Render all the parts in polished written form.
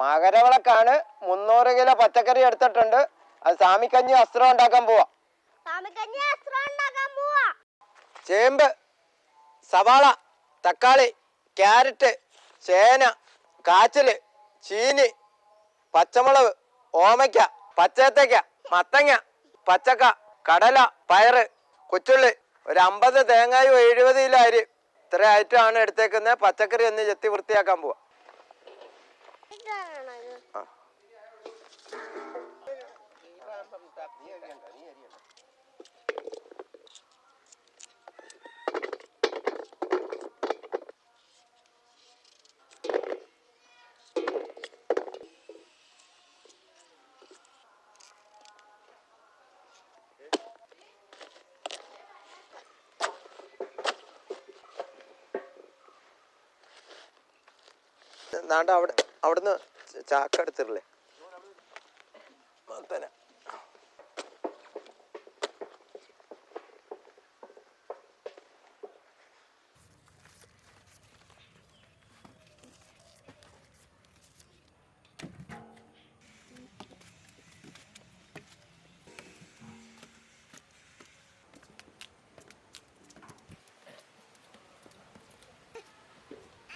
മകരവിളക്കാണ്. 300 kilo പച്ചക്കറി എടുത്തിട്ടുണ്ട്. അത് സാമിക്കഞ്ഞി അസ്ത്രം ഉണ്ടാക്കാൻ പോവാ. ചേമ്പ്, സവാള, തക്കാളി, ക്യാരറ്റ്, ചേന, കാച്ചില്, ചീനി, പച്ചമുളക്, ഓമയ്ക്ക, പച്ചത്തേക്ക, മത്തങ്ങ, പച്ചക്ക, കടല, പയറ്, കൊച്ചുള്ളി, ഒരു 50 തേങ്ങായും 70 കിലോ അരി. ഇത്ര ഐറ്റമാണ് എടുത്തേക്കുന്നത്. പച്ചക്കറി ഒന്ന് ചെത്തി വൃത്തിയാക്കാൻ പോവാ. നാണ്ട അവിടുന്ന് ചാക്കെടുത്തില്ലേ മത്തന.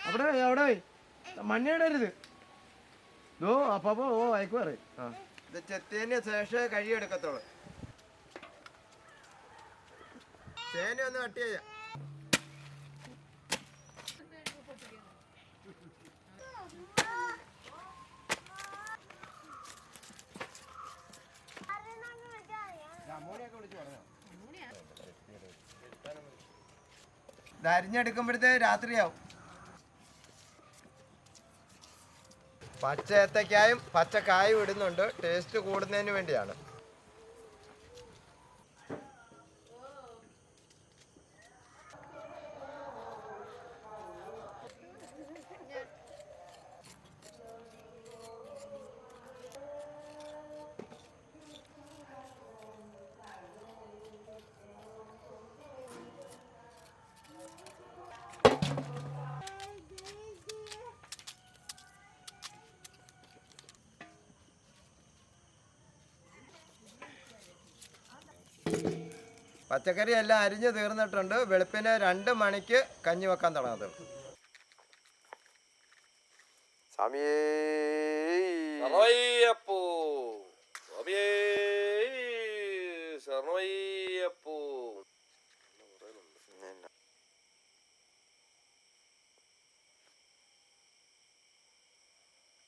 അവിടെ മണ്ണിടരുത്. അപ്പൊ അയക്കു പറ. ഇത് ചെത്തിയതിന് ശേഷം കഴിയെടുക്കത്തോളൂ. ചേന ഒന്ന് കട്ട് ചെയ്യാം. ഇത് അരിഞ്ഞെടുക്കുമ്പോഴത്തേ രാത്രിയാവും. പച്ച ഏത്തക്കായും പച്ചക്കായും ഇടുന്നുണ്ട്, ടേസ്റ്റ് കൂടുന്നതിന് വേണ്ടിയാണ്. പച്ചക്കറി എല്ലാം അരിഞ്ഞ് തീർന്നിട്ടുണ്ട്. വെളുപ്പിന് 2 മണിക്ക് കഞ്ഞി വെക്കാൻ തുടങ്ങുന്നത്.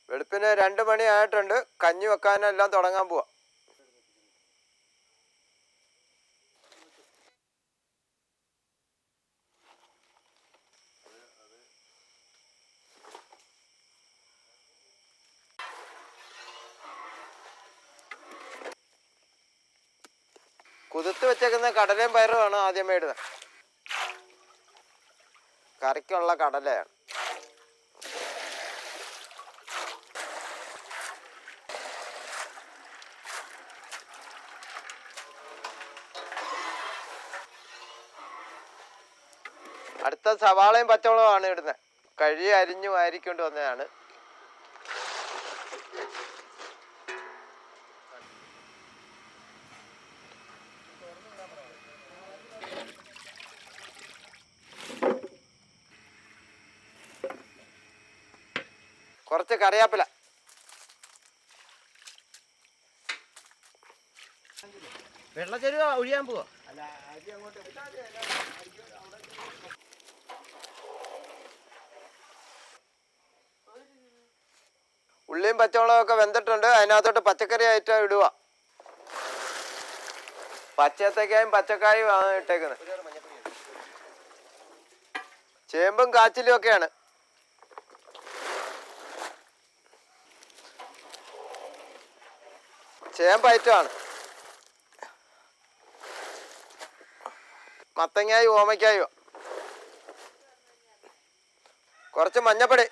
വെളുപ്പിന് 2 മണി ആയിട്ടുണ്ട്. കഞ്ഞി വെക്കാനെല്ലാം തുടങ്ങാൻ പോവാ. കുതിർത്ത് വെച്ചേക്കുന്ന കടലയും പയറുമാണ് ആദ്യമേ ഇടുന്നത്. കറിക്കുള്ള കടലയാണ്. അടുത്ത സവാളയും പച്ചമുളകുമാണ് ഇടുന്നത്. കഴി അരിഞ്ഞു വാരിക്കൊണ്ട് വന്നതാണ്. കുറച്ച് കറിവേപ്പില, വെള്ളച്ചെരുവ ഒഴിയാൻ പോവാ. ഉള്ളിയും പച്ചമുളകൊക്കെ വെന്തിട്ടുണ്ട്. അതിനകത്തോട്ട് പച്ചക്കറി ആയിട്ട് ഇടുക. പച്ചത്തേക്കായും പച്ചക്കായും ആണ് ഇട്ടേക്കുന്നത്. ചേമ്പും കാച്ചിലും ഒക്കെയാണ്. ചേമ്പയറ്റമാണ്. മത്തങ്ങായും ഓമയ്ക്കായും. കുറച്ച് മഞ്ഞപ്പൊടി,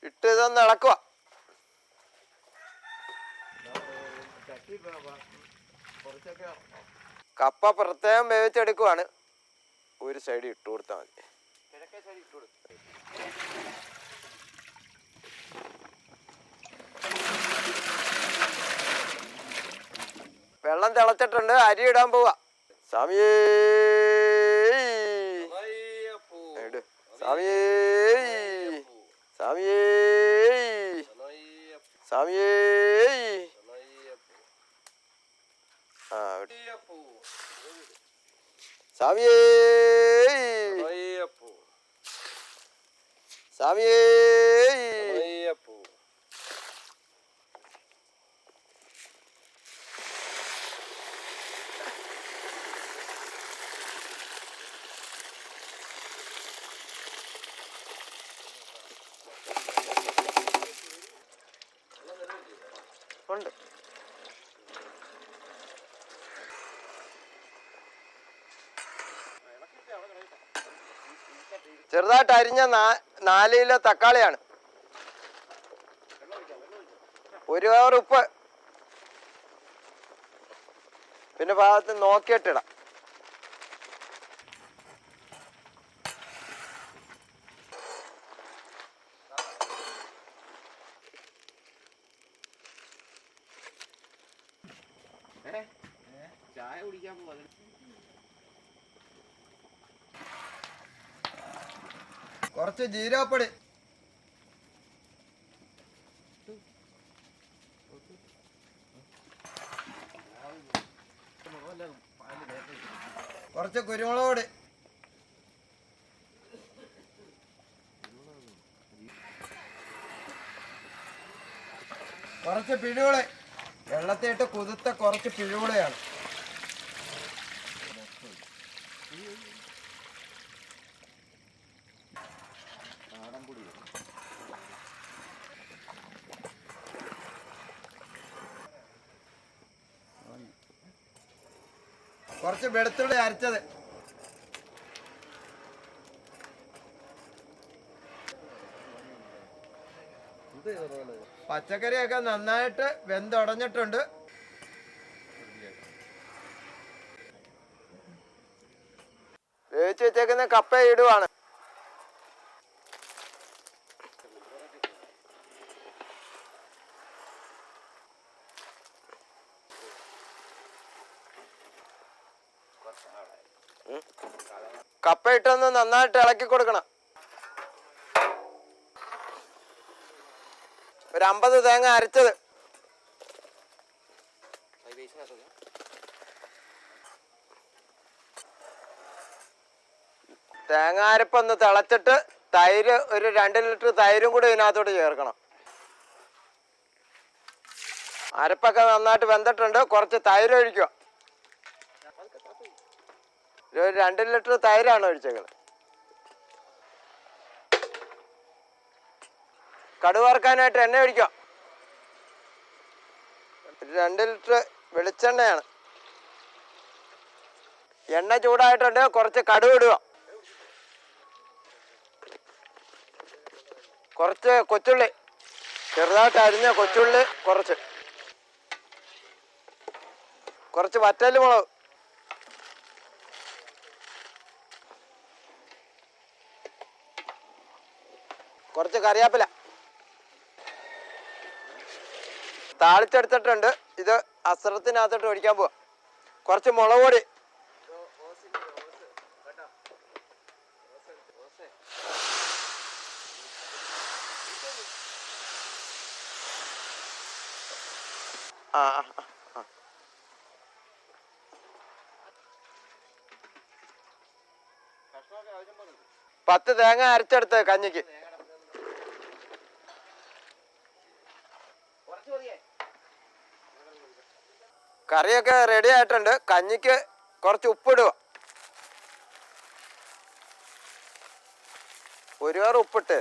ഇട്ട് ഇതൊന്ന് ഇളക്കുക. കപ്പ പ്രത്യേകം വേവിച്ചെടുക്കുവാണ്. ഒരു സൈഡ് ഇട്ട് കൊടുത്താൽ മതി. വെള്ളം തിളച്ചിട്ടുണ്ട്, അരി ഇടാൻ പോവാ. സ്വാമിയേ സ്വാമിയേ സ്വാമിയേ സ്വാമിയേ. സ്വാമിയേ സ്വാമിയേ. ഉണ്ട്. ചെറുതായിട്ട് അരിഞ്ഞ 4 കിലോ തക്കാളിയാണ്. 1 കവർ ഉപ്പ്. പിന്നെ ഭാഗത്ത് നോക്കിയിട്ടിടാം. ചായ കുടിക്കാൻ പോവാ. കുറച്ച് ജീരകപ്പൊടി. കുറച്ച് കുരുമുളക് പൊടി. കുറച്ച് പിഴുപുളി. വെള്ളത്തിയിട്ട് കുതിർത്ത കുറച്ച് പിഴുപുളിയാണ്. കുറച്ച് വെളുത്തുള്ളി അരച്ചത്. പച്ചക്കറിയൊക്കെ നന്നായിട്ട് വെന്തുടഞ്ഞിട്ടുണ്ട്. വേവിച്ച് വെച്ചേക്കുന്ന കപ്പ ഇടുവാണ്. കപ്പ ഇട്ടൊന്ന് നന്നായിട്ട് ഇളക്കി കൊടുക്കണം. ഒരു 50 തേങ്ങ അരച്ചത്. തേങ്ങ അരപ്പൊന്ന് തിളച്ചിട്ട് തൈര് ഒരു 2 ലിറ്റർ തൈരും കൂടി ഇതിനകത്തോട്ട് ചേർക്കണം. അരപ്പൊക്കെ നന്നായിട്ട് വെന്തിട്ടുണ്ട്. കുറച്ച് തൈര് ഒഴിക്കുക. ഒരു 2 ലിറ്റർ തൈരാണ് ഒഴിച്ചേക്കുന്നത്. കടുക് വറുക്കാനായിട്ട് എണ്ണ ഒഴിക്കുക. 2 ലിറ്റർ വെളിച്ചെണ്ണയാണ്. എണ്ണ ചൂടായിട്ടുണ്ട്. കുറച്ച് കടുക് ഇടുക. കുറച്ച് കൊച്ചുള്ളി, ചെറുതായിട്ട് അരിഞ്ഞ കൊച്ചുള്ളി കുറച്ച് വറ്റൽമുളക്, കുറച്ച് കറിവേപ്പില താളിച്ചെടുത്തിട്ടുണ്ട്. ഇത് അസ്ത്രത്തിനകത്തോട്ട് ഒഴിക്കാൻ പോവാ. കുറച്ച് മുളക് പൊടി, ആ 10 തേങ്ങ അരച്ചെടുത്ത് കഞ്ഞിക്ക്. കറിയൊക്കെ റെഡി ആയിട്ടുണ്ട്. കഞ്ഞിക്ക് കുറച്ച് ഉപ്പിടുക. 1 കവർ ഉപ്പിട്ട്.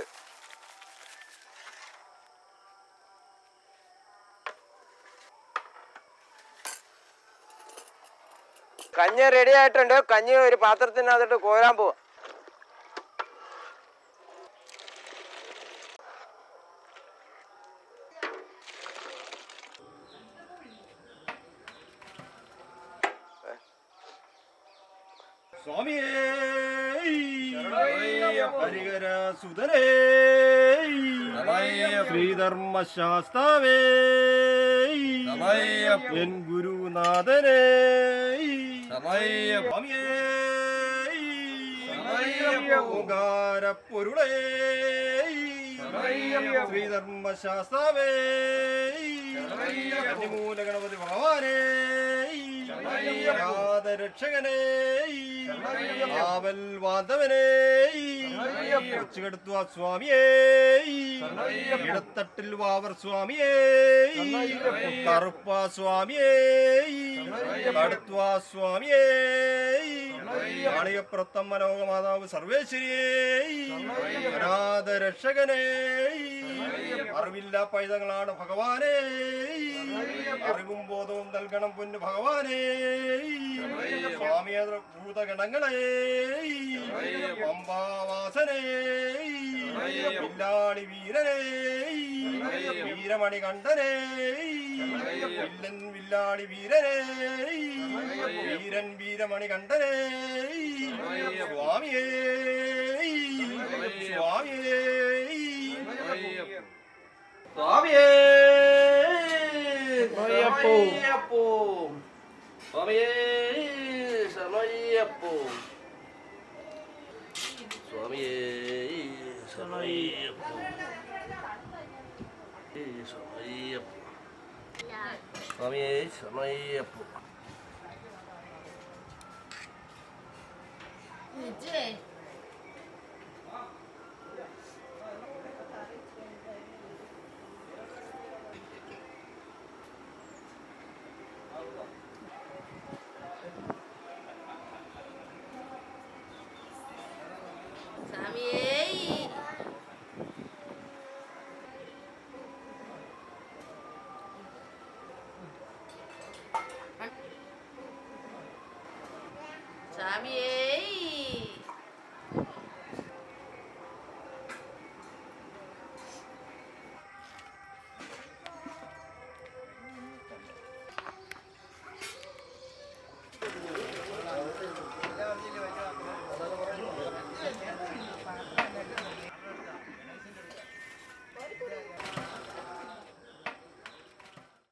കഞ്ഞി റെഡി ആയിട്ടുണ്ട്. കഞ്ഞി ഒരു പാത്രത്തിനകത്തോട്ട് കോരാൻ പോവാ. സ്വാമിയേ ഹരിഹര സുതരേ ശ്രീധർമ്മശാസ്താവേ എൻ ഗുരുനാഥനേ ഓങ്കാരപ്പൊരുളേ ശ്രീധർമ്മശാസ്താവേ മൂല ഗണപതി ഭഗവാനേ രക്ഷകനേ ആവൽ വാന്തവനേ കൊച്ചുകെടുത്തുവാ സ്വാമിയേ ഇടത്തട്ടിൽ വാവർ സ്വാമിയേ കറുപ്പാ സ്വാമിയേ കടുത്തുവാ സ്വാമിയേ മാളികപ്പുറത്തം മനോഹമാതാവ് സർവേശ്വരിയേ അനാഥ രക്ഷകനേ അറിവില്ല പൈതങ്ങളാണ് ഭഗവാനേ അറിവും ബോധവും നൽകണം പൊന്നു ഭഗവാനേ സ്വാമിയേ ഭൂതഗണങ്ങളെ പമ്പാവാസനേ വില്ലാളി വീരനേ വീരമണി കണ്ഠനേ വില്ലൻ വില്ലാളി വീരനേ വീരൻ വീരമണി കണ്ഠനേ സ്വാമിയേ സ്വാമിയേ സ്വാമിയേ ശരണയ്യപ്പോ സ്വാമിയേ ശരണയ്യപ്പോ സ്വാമിയേ ശരണയ്യപ്പോ ശരണയ്യപ്പോ സ്വാമിയേ ശരണയ്യപ്പോ സ്വാമിയേ